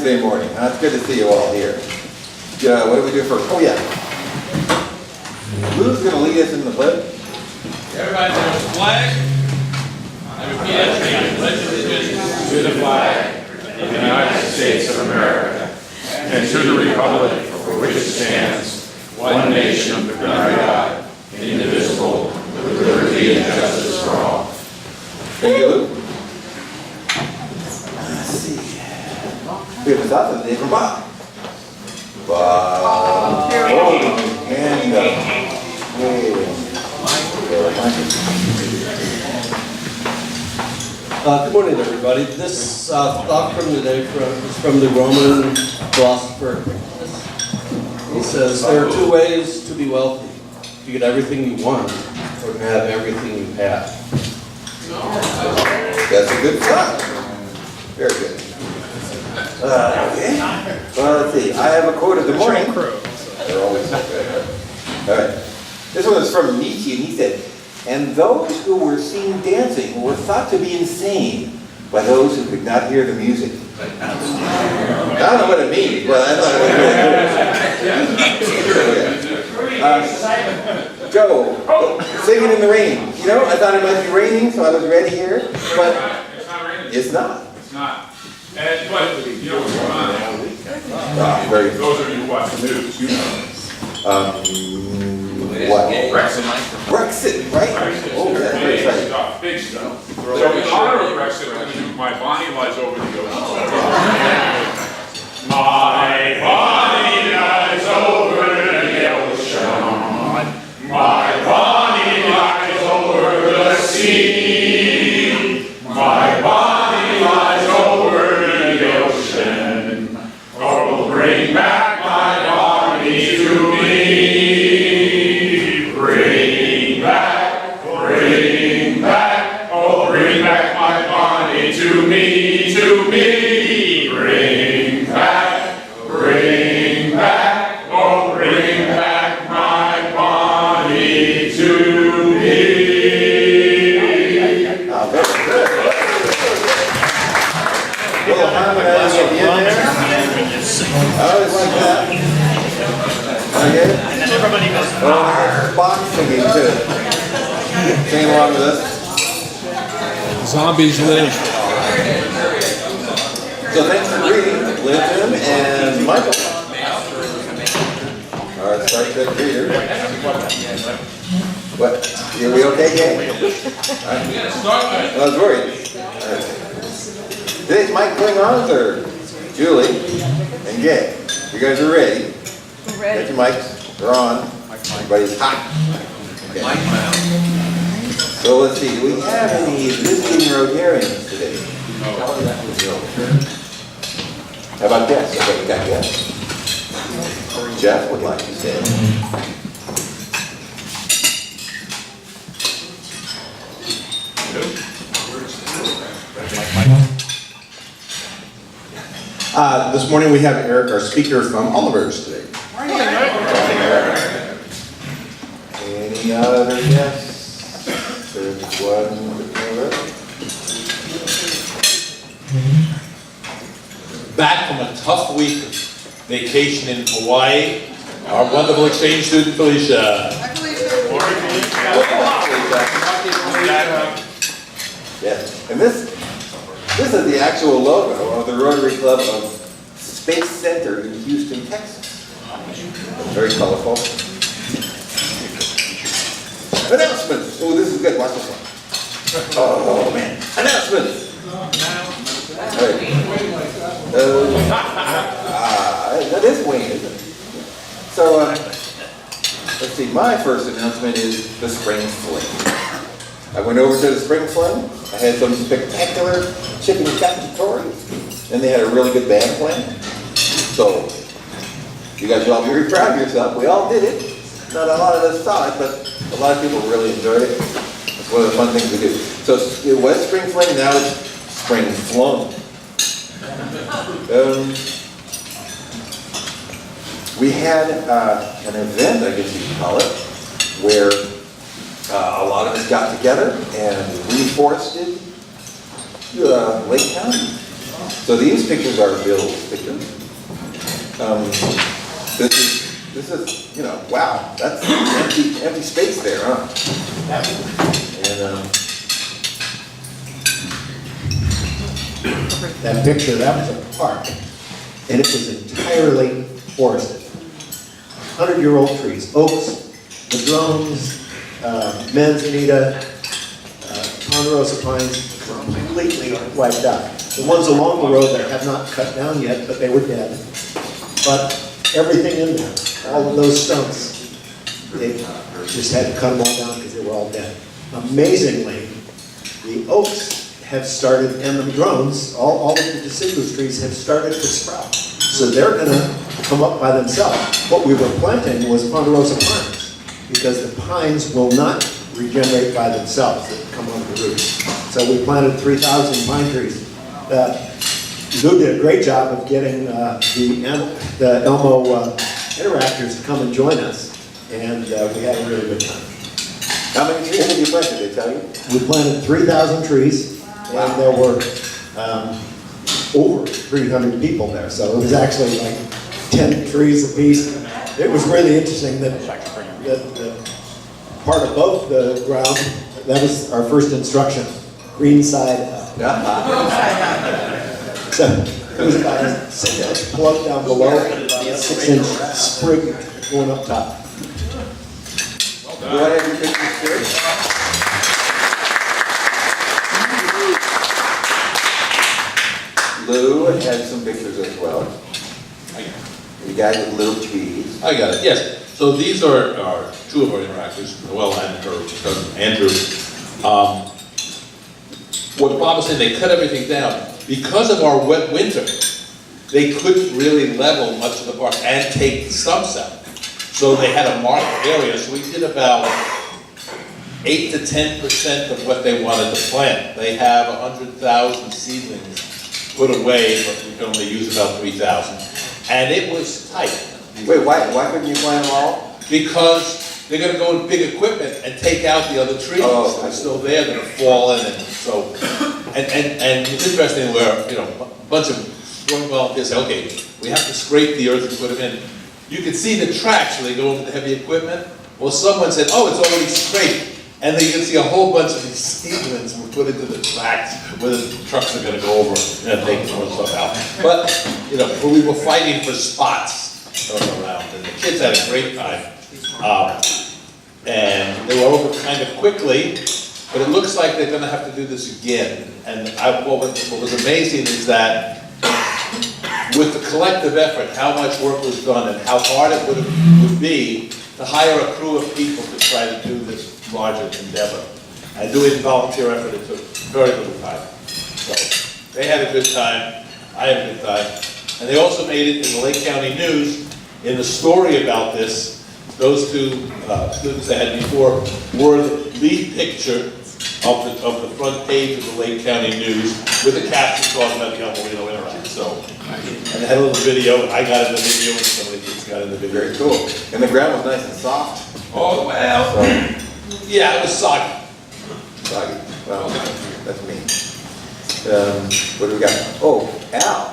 Wednesday morning. It's good to see you all here. What do we do first? Oh yeah. Lou's going to lead us in the pledge. Everybody, there's a flag. I repeat after me. Pledge allegiance to the flag of the United States of America and to the republic for which it stands, one nation under God, indivisible, with liberty and justice for all. Thank you, Lou. Let's see. We have a thought of the day from Bob. Bob. And good morning, everybody. This thought from today is from the Roman philosopher. He says, there are two ways to be wealthy. To get everything you want, or to have everything you have. that's a good thought. Very good. Okay. Well, let's see. I have a quote of the morning. They're always so good. All right. This one is from Nietzsche, and he said, "And those who were seen dancing were thought to be insane by those who could not hear the music." I don't know what it means, but I thought it was good. Joe, singing in the rain. You know, I thought it might be raining, so I was ready here, but It's not raining. it's not. It's not. And, but, you know what's going on. Very. Those of you who watch the news, you know. What? Brexit. Brexit, right? Brexit. Oh, that's very Big exciting. stuff, big stuff. So in honor of Brexit, we're going to do My Bonnie Lies Over the Ocean. My Bonnie lies over the ocean. My Bonnie lies over the sea. My Bonnie lies over the ocean. Oh, bring back my Bonnie to me. Bring back, oh, bring back my Bonnie to me, to me. Bring back, oh, bring back my Bonnie to me. Very good. Little harmonizing at the end there. I always like that. Okay. And then everybody goes, Box singing too. Sing along with us. Zombies live. So thanks for reading, Linton and Michael. Our Star Trek reader. What? Are we okay, gang? I was worried. Right. Today's Mike Klingons or Julie and Gay. You guys are ready? Get your mics. They're on. Everybody's hot. Okay. So let's see. Do we have any visiting Rotarians today? How about guests? Okay, we got guests. Jeff would like to say. This morning we have Eric, our speaker from Oliver's today. Any other guests? There's one. Back from a tough week of vacation in Hawaii, our wonderful exchange student Felicia. Yes, and this is the actual logo of the Rotary Club of Space Center in Houston, Texas. Very colorful. Announcements. Oh, this is good. Watch this one. Oh man, announcements. All right. That is Wayne, isn't it? So, let's see. My first announcement is the Spring Fling. I went over to the Spring Fling. I had some spectacular chicken cacciatore, and they had a really good band playing. So, you guys should all be very proud of yourself. We all did it. Not a lot of us saw it, but a lot of people really enjoyed it. It's one of the fun things we do. So it was Spring Fling, now it's Spring Flung. We had an event, I guess you could call it, where a lot of us got together and reforested Lake County. So these pictures are Bill's pictures. This is, you know, wow, that's empty space there, huh? And That picture, that was a park, and it was entirely forested. 100-year-old trees, oaks, madrones, manzanita, ponderosa pines, completely wiped out. The ones along the road there have not cut down yet, but they were dead. But everything in there, all of those stumps, they just had to cut them all down because they were all dead. Amazingly, the oaks have started, and the madrones, all of the deciduous trees have started to sprout. So they're gonna come up by themselves. What we were planting was ponderosa pines, because the pines will not regenerate by themselves, they come on the roots. So we planted 3,000 pine trees. Lou did a great job of getting the Elmo interactors to come and join us, and we had a really good time. how many trees did you plant, did they tell you? We planted 3,000 trees, and there were over 300 people there, so it was actually like 10 trees apiece. It was really interesting that the part above the ground, that was our first instruction, green side up. So it was about a 6-inch plug down below, and about a 6-inch sprig going up top. Do I have your pictures too? Lou had some pictures as well. You guys with little trees. I got it, yes. So these are two of our interactors, Noelle and her cousin Andrew. What Bob was saying, they cut everything down. Because of our wet winter, they couldn't really level much of the park and take the stumps out. So they had a marked area, so we did about 8 to 10% of what they wanted to plant. They have 100,000 seedlings put away, but we can only use about 3,000. And it was tight. Wait, why couldn't you plant them all? Because they're gonna go with big equipment and take out the other trees. Oh. They're still there, they're gonna fall in, and so, and it's interesting where, you know, a bunch of strong volunteers say, okay, we have to scrape the earth and put them in. You can see the tracks where they go into the heavy equipment. Well, someone said, oh, it's already scraped. And then you can see a whole bunch of these seedlings were put into the tracks where the trucks are gonna go over and take some of the stuff out. But, you know, we were fighting for spots around, and the kids had a great time. And they were over kind of quickly, but it looks like they're gonna have to do this again. And what was amazing is that with the collective effort, how much work was done and how hard it would be to hire a crew of people to try to do this larger endeavor. And doing volunteer effort, it took very little time. So they had a good time, I had a good time. And they also made it in the Lake County News, in the story about this. Those two students I had before were the lead picture of the front page of the Lake County News with the caption talking about the Elmo Interact. So, and they had a little video, and I got in the video, and some of the kids got in the video. Very cool. And the ground was nice and soft. Oh, well, yeah, it was soggy. Soggy. Well, that's me. What do we got? Oh, Al.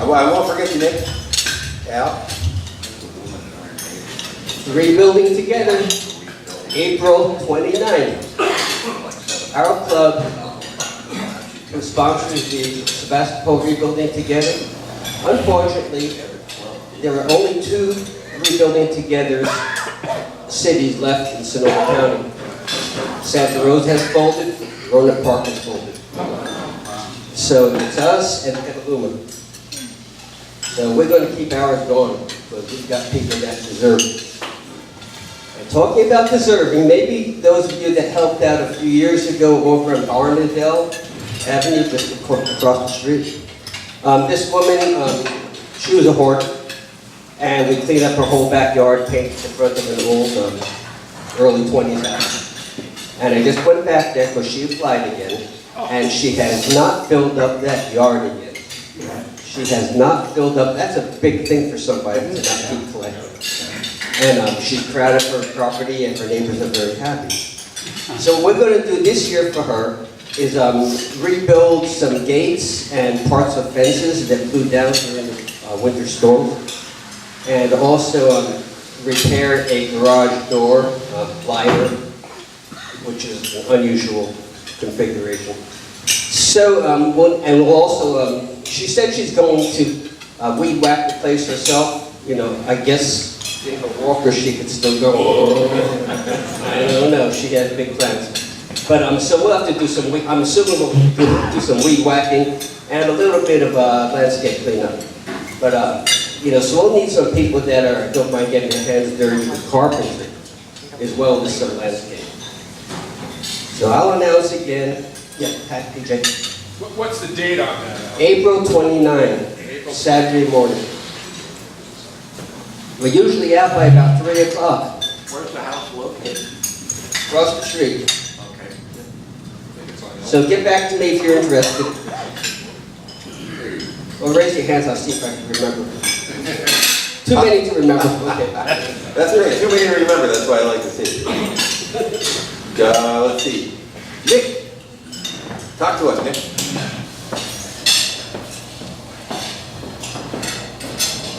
I won't forget you, Nick. Al. Rebuilding Together, April 29th. Our club sponsors the Sebastopol Rebuilding Together. Unfortunately, there are only 2 Rebuilding Together cities left in Sonoma County. Santa Rosa has folded, Roanoke Park has folded. So it's us and Petaluma. So we're going to keep ours going, because we've got people that deserve it. And talking about deserving, maybe those of you that helped out a few years ago over on Barnardale Avenue, just across the street. This woman, she was a hoarder, and we cleaned up her whole backyard, painted the front of an old early 20s house. And I just went back there because she applied again, and she has not filled up that yard again. She has not filled up. That's a big thing for somebody to not keep collecting. And she's proud of her property, and her neighbors are very happy. So what we're going to do this year for her is rebuild some gates and parts of fences that blew down during the winter storm. And also repair a garage door, liner, which is an unusual configuration. So, and we'll also, she said she's going to weed whack the place herself. You know, I guess in a walker she could still go. I don't know, she has big plans. But so we'll have to do some, I'm assuming we'll do some weed whacking and a little bit of landscape cleanup. But, you know, so we'll need some people that don't mind getting their hands dirty with carpentry, as well as some landscape. So I'll announce again, yeah, Pat, PJ. What's the date on that? April 29, Saturday morning. We're usually out by about 3 o'clock. Where's the house located? Across the street. Okay. So get back to me if you're interested. Well, raise your hands, I'll see if I can remember. Too many to remember, okay. That's right, too many to remember, that's why I like to see it. Let's see. Nick, talk to us, Nick.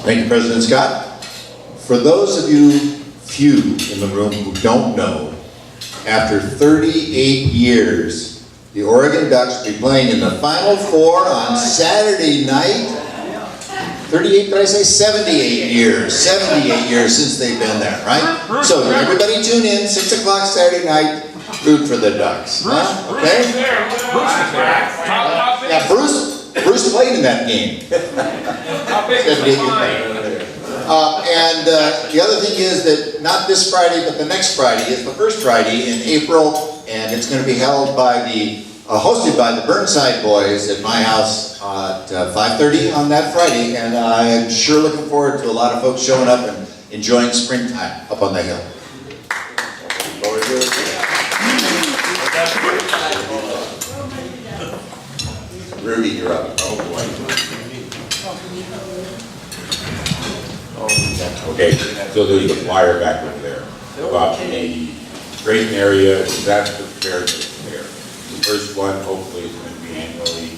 Thank you, President Scott. For those of you few in the room who don't know, after 38 years, the Oregon Ducks will be playing in the Final Four on Saturday night. 38, did I say 78 years? 78 years since they've been there, right? So everybody tune in, 6 o'clock Saturday night, root for the Ducks. Huh? Okay? Yeah, Bruce played in that game. 78 years. And the other thing is that not this Friday, but the next Friday is the first Friday in April, and it's going to be held by hosted by the Burnside Boys at my house at 5:30 on that Friday, and I'm sure looking forward to a lot of folks showing up and enjoying springtime up on the hill. Rudy, you're up. Oh, boy. Okay, so there's a flyer back over there about the grading area, disaster preparedness fair. The first one hopefully is going to be annually,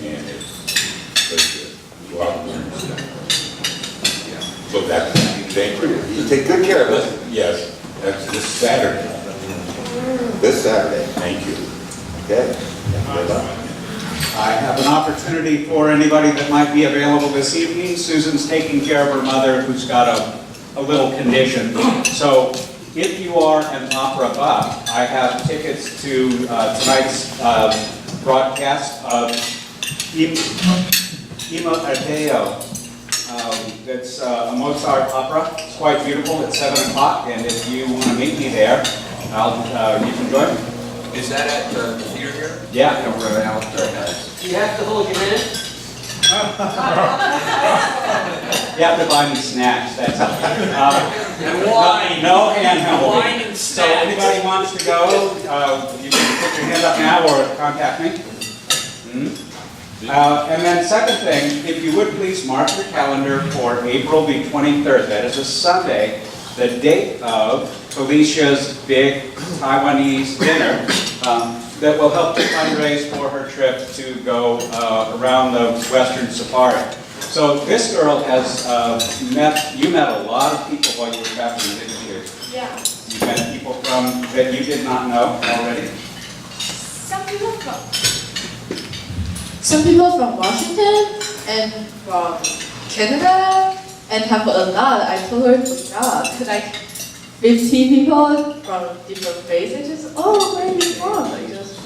and it's go out and stuff. So that's the thing. You take good care of us. Yes, that's this Saturday. This Saturday. Thank you. Okay. I have an opportunity for anybody that might be available this evening. Susan's taking care of her mother who's got a little condition. So if you are an opera buff, I have tickets to tonight's broadcast of Ima Adeo. It's a Mozart opera. It's quite beautiful. It's 7 o'clock, and if you want to meet me there, you can join me. Is that at the theater here? Yeah. Over out there. You have to hold your hand? You have to buy me snacks, that's all. And wine. No handheld. Wine and So snacks. anybody wants to go, you can put your hand up now or contact me. And then second thing, if you would please mark your calendar for April the 23rd. That is a Sunday, the date of Felicia's big Taiwanese dinner that will help to fundraise for her trip to go around the Western Safari. So this girl has you met a lot of people while you were traveling, didn't you? Yeah. You met people that you did not know already? Some people from Washington and from Canada and have a lot. I totally forgot. Like 15 people from different places. Just, oh, where are you from? Like just,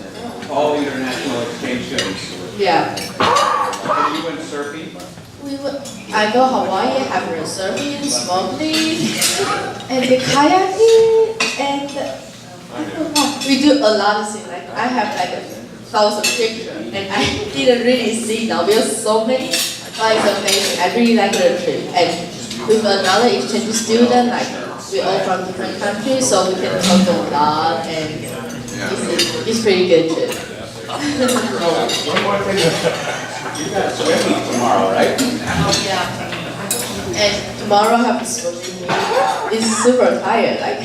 All international exchange students. yeah. And you went surfing? I go Hawaii, have real surfing, snorkeling, and the kayaking, and I don't know. We do a lot of things. Like I have like 1,000 pictures, and I didn't really see now because so many. But it's amazing. I really like the trip, and with another exchange student, like we all from different countries, so we can talk a lot, and it's pretty good trip. One more thing. You got swimming tomorrow, right? Yeah. And tomorrow I have swimming. It's super tired. Like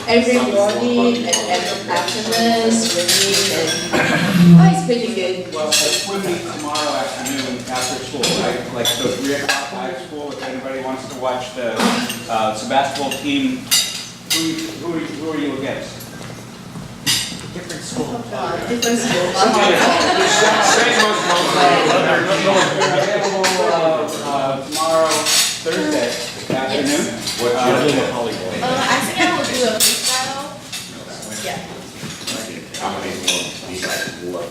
every morning and every afternoon, swimming, and it's pretty good. Well, we meet tomorrow afternoon after school, right? Like the 3 o'clock high school, if anybody wants to watch the basketball team, who are you against? Different school. Different school. Tomorrow, Thursday afternoon. I think I will do a freestyle. Yeah. How many is it long?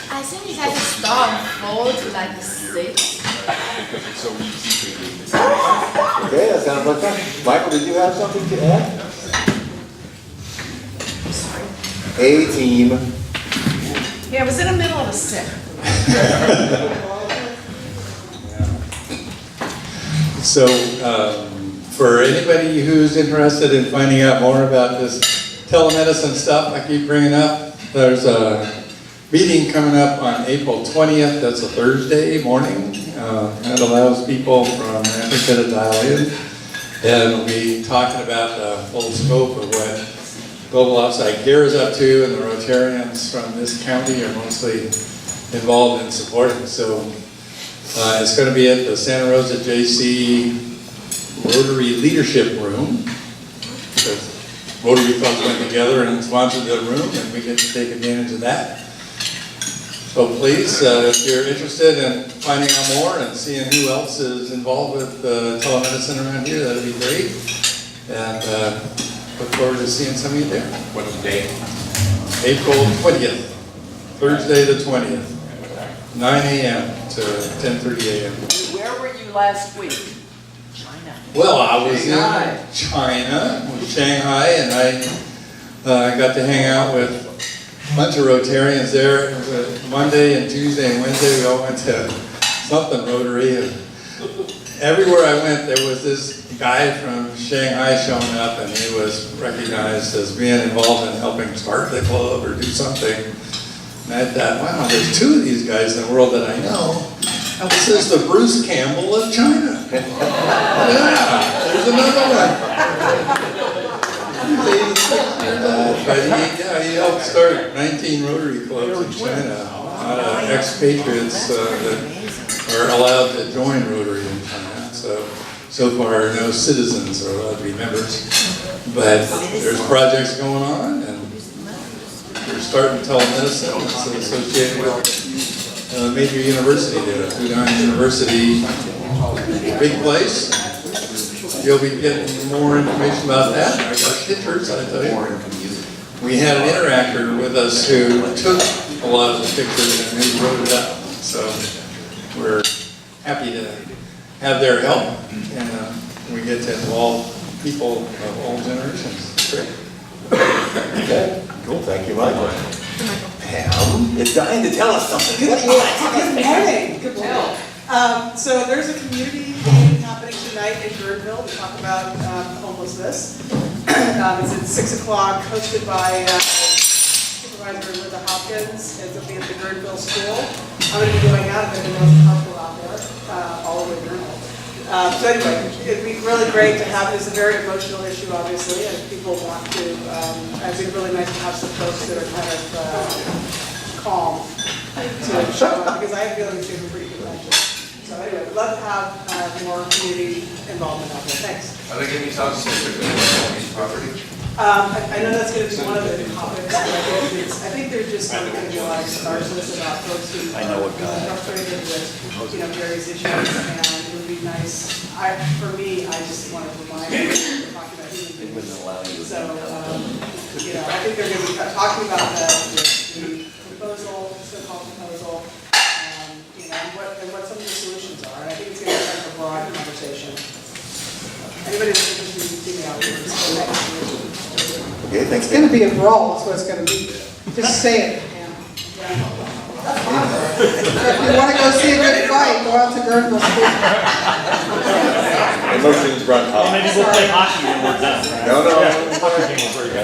I think it has to start 4 to like 6. Because it's so easy to do. Okay, that sounds like fun. Michael, did you have something to add? A team. Yeah, I was in the middle of a sip. So, for anybody who's interested in finding out more about this telemedicine stuff I keep bringing up, there's a meeting coming up on April 20th. That's a Thursday morning. That allows people from Africa to dial in. And we'll be talking about the full scope of what Global Outside Care is up to, and the Rotarians from this county are mostly involved in supporting. So it's going to be at the Santa Rosa JC Rotary Leadership Room. Because Rotary folks went together and sponsored the room, and we get to take advantage of that. So please, if you're interested in finding out more and seeing who else is involved with telemedicine around here, that'd be great. And look forward to seeing some of you there. What's the date? April 20th, Thursday the 20th, 9 a.m. to 10:30 a.m. Where were you last week? Well, I was in China, with Shanghai, and I got to hang out with a bunch of Rotarians there. Monday and Tuesday and Wednesday, we all went to something Rotary, and everywhere I went, there was this guy from Shanghai showing up, and he was recognized as being involved in helping start the club or do something. And I thought, wow, there's 2 of these guys in the world that I know. This is the Bruce Campbell of China. Yeah, there's another one. But he helped start 19 Rotary clubs in China. A lot of expatriates that are allowed to join Rotary in China. So far, no citizens are allowed to be members. But there's projects going on, and we're starting telemedicine. It's associated with a major university there, Fudan University, big place. You'll be getting more information about that. I got pictures, I tell you. We had an interactor with us who took a lot of the pictures and who wrote it up. So we're happy to have their help, and we get to involve people of all generations. It's great. Okay, cool, thank you, Michael. Pam is dying to tell us something. What do you want to tell us? Good morning. Good morning. So there's a community meeting happening tonight in Birdville to talk about homelessness. It's at 6 o'clock, hosted by Supervisor Linda Hopkins. It'll be at the Birdville School. I'm going to be going out. I'm going to go helpful out there, all over Birdville. So anyway, it'd be really great to have, it's a very emotional issue, obviously, and people want to, it'd be really nice to have some folks that are kind of calm to show up, because I have feelings they're pretty good lunches. So anyway, we'd love to have more community involvement out there. Thanks. Are they going to be talking specifically about this property? I know that's going to be one of the topics. I think there's just going to be a lot of sparseness about folks who are frustrated with, various issues, and it would be nice. For me, I just want to remind you, we're talking about human beings. So, I think they're going to be talking about the proposal, so-called proposal, and what some of the solutions are. And I think it's going to be kind of a broad conversation. Anybody that's interested, you can see me out here. Okay, thanks. It's going to be a brawl, that's what it's going to be. Just say it. If you want to go see a good fight, go out to Birdville School. Emotions run high. Maybe we'll play hockey when we're done. No.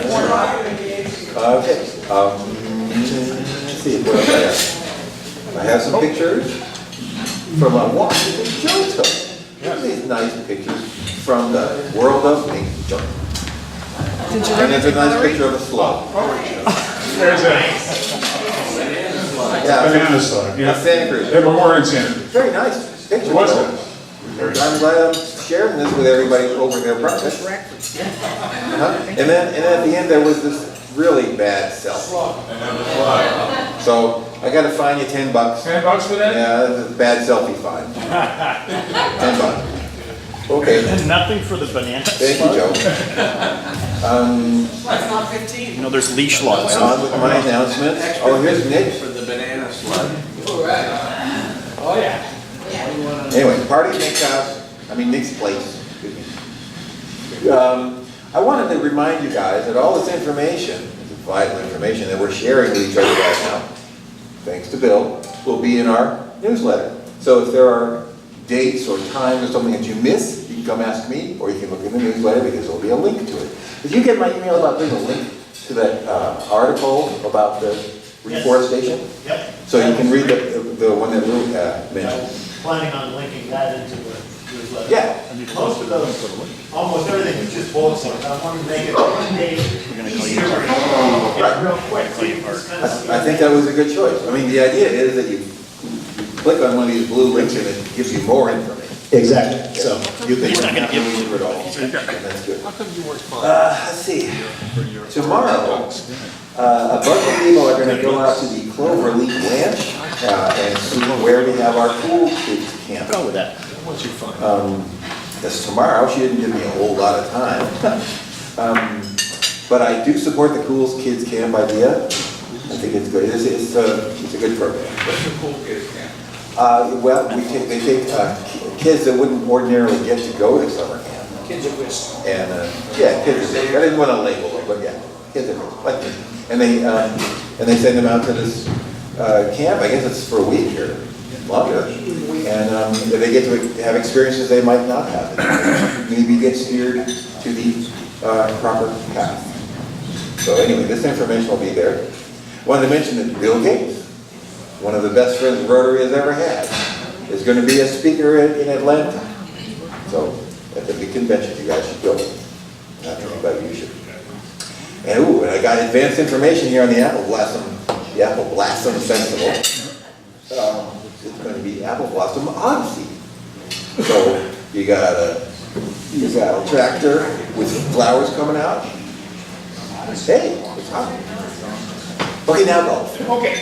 More hockey than the AC. Okay, let's see, what else I have some pictures from a Washington Joe took. These nice pictures. from the world of nature. Did you And run there's into a nice Hillary? picture of a slug. There's a Yeah, banana slug, yeah, Santa Cruz. They were more in Santa Cruz. Very nice picture. Was though. it? I'm glad I'm sharing this with everybody over their breakfast. And then at the end, there was this really bad selfie. So I gotta fine you $10. $10 for that? Yeah, that's a bad selfie fine. $10. Okay, And nothing for the banana thank you, slug? Joe. That's not 15. You know, there's leash laws. On with my announcements. Oh, here's Nick. For the banana slug. Oh, yeah. Anyway, party at Nick's house, Nick's place. I wanted to remind you guys that all this information, this vital information that we're sharing with each other right now, thanks to Bill, will be in our newsletter. So if there are dates or times or something that you miss, you can come ask me, or you can look in the newsletter because there'll be a link to it. Did you get my email about putting a link to that article about the reforestation? Yep. So you can read the one that Lou mentioned. Planning on linking that into the newsletter. Yeah. Most of those, almost everything is just bullet points. I wanted to make it one day easier to read, real quick. I think that was a good choice. The idea is that you click on one of these blue links and it gives you more information. Exactly. So you think He's not gonna give read it all. And that's good. Let's see. Tomorrow, a bunch of people are going to go out to the Cloverleaf Ranch and see where we have our cool kids camp. Go with that. That's tomorrow. She didn't give me a whole lot of time. But I do support the Cool Kids Camp idea. I think it's good. It's a good program. What's the cool kids camp? Well, they take kids that wouldn't ordinarily get to go to summer camp. Kids at risk. And, yeah, kids at risk. I didn't want to label them, but yeah, kids at risk, like me. And they send them out to this camp. I guess it's for a week or longer. And they get to have experiences they might not have. Maybe get steered to the proper path. So anyway, this information will be there. Wanted to mention that Bill Gates, one of the best friends Rotary has ever had, is going to be a speaker in Atlanta. So at the big convention, you guys should go. Not anybody, you should. And I got advanced information here on the Apple Blossom Festival. It's going to be Apple Blossom Odyssey. So you got a tractor with flowers coming out. Hey, it's hot. Okay, now golf. Okay.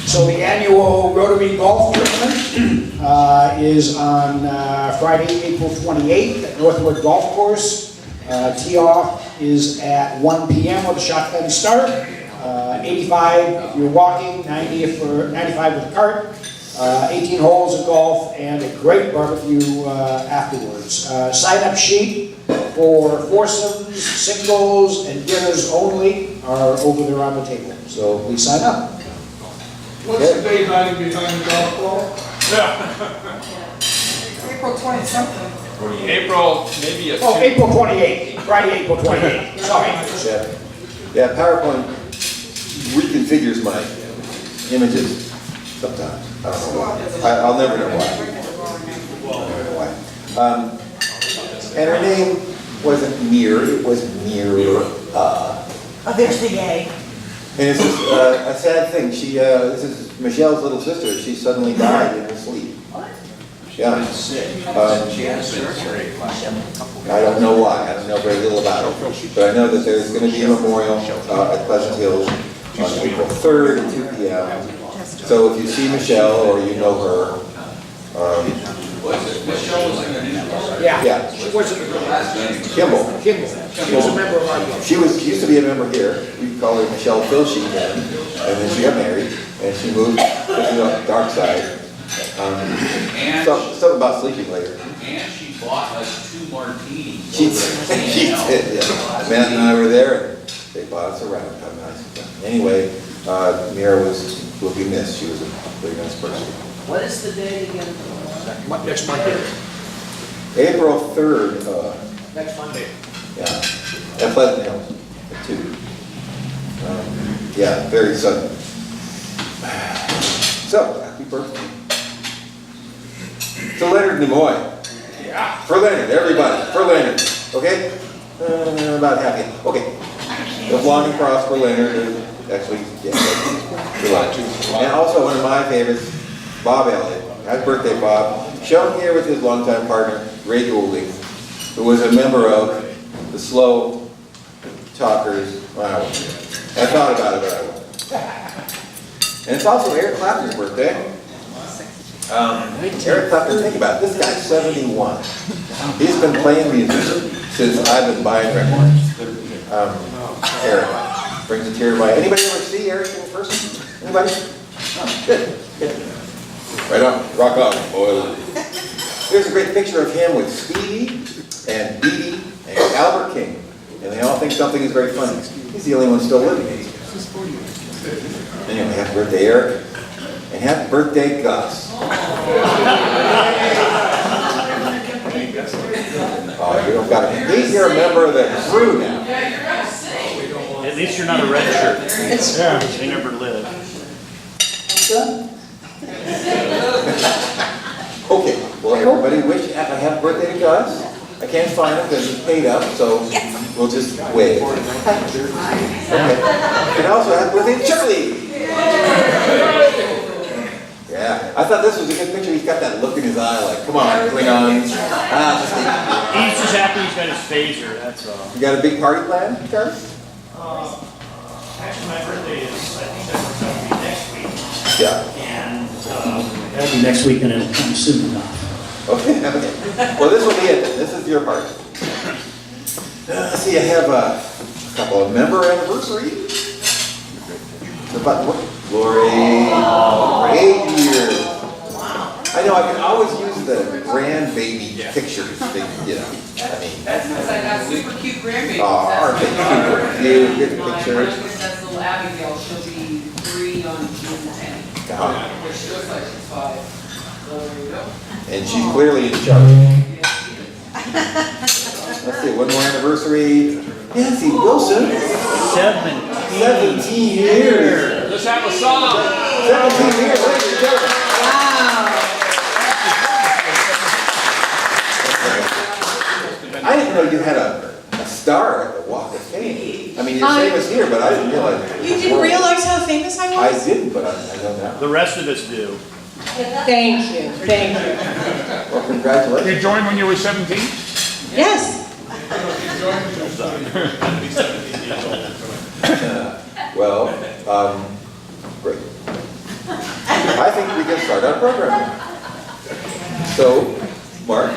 So the annual Rotary Golf Tournament is on Friday, April 28th at Northwood Golf Course. Tee-off is at 1 p.m. with a shotgun start. 85 if you're walking, 95 with a cart. 18 holes of golf and a great barbecue afterwards. Sign-up sheet for foursomes, singles, and dinners only are over there on the table. So please sign up. What's the date hiding behind the golf ball? April 20-something. April, maybe a Oh, April 28th, Friday, April 28th, sorry. Yeah, PowerPoint reconfigures my images sometimes. I don't know why. I'll never know why. And her name wasn't Mir, it was Mira. Oh, there's the A. And it's just a sad thing. This is Michelle's little sister. She suddenly died in her sleep. Yeah. She had surgery. I don't know why. I don't know very little about it. But I know that there's going to be a memorial at Pleasant Hills on April 3rd at 2 p.m. So if you see Michelle or you know her, Michelle was in the news. yeah, She wasn't a girl. Kimball. Kimball. She was a member of our club. She used to be a member here. We call her Michelle Filshy then, and then she got married, and she moved to the dark side. Something about sleeping later. And she bought us 2 martinis. She did, yeah. Matt and I were there, and they bought us around. Anyway, Mira will be missed. She was a very nice person. What is the date again? Next Monday. April 3rd, Next Monday. yeah, at Pleasant Hills, at 2. Yeah, very sudden. So, happy birthday. to Leonard Nimoy. For Leonard, everybody, for Leonard, okay? About half of you, okay. Live long and prosper, Leonard, actually, yeah, good luck. And also one of my favorites, Bob Elliott. Happy birthday, Bob. Shown here with his longtime partner, Ray Goulding, who was a member of the Slow Talkers. Well, I thought about it, but I won't. And it's also Eric Clapton's birthday. Eric Clapton, think about it, this guy's 71. He's been playing music since I've been buying records. Eric brings a tear to my eye. Anybody ever see Eric in person? Anybody? Oh, good, good. Right on, rock on, boy. Here's a great picture of him with Stevie and Dee Dee and Albert King. And they all think something is very funny. He's the only one still living. Anyway, happy birthday, Eric. And happy birthday, Gus. Oh, you don't got it. You're a member of the crew now. At least you're not a red shirt. Yeah. They never live. Okay, well, everybody wish a happy birthday to Gus. I can't find him because he's paid up, so we'll just wait. Okay. And also happy birthday to Charlie. Yeah, I thought this was a good picture. He's got that look in his eye like, come on, Klingons. He's just happy he's got his phaser, that's all. You got a big party plan, Charlie? Actually, my birthday is, I think that's going to be next week. Yeah. And that'll be next week and it'll come soon enough. Okay, okay. Well, this will be it then. This is your part. Let's see, I have a couple of member anniversaries. The button, Lori, for 8 years. I know, I can always use the grandbaby pictures, you know, I mean. That's because I got super cute grandbabies. Oh, aren't they cute? Good pictures. That's little Abigail, she'll be 3 on June 10th. Which she looks like she's 5. So there you go. And she's clearly in charge. Let's see, one more anniversary. Nancy Wilson. 17 years. Let's have a song. 17 years, ladies and gentlemen. I didn't know you had a star at the Walk of Fame. I mean, you're famous here, but I didn't realize. You didn't realize how famous I I was? didn't, but I know now. The rest of us do. Thank you, thank you. Well, congratulations. You joined when you were 17? Yes. Well, great. I think we can start our program. So, Mark,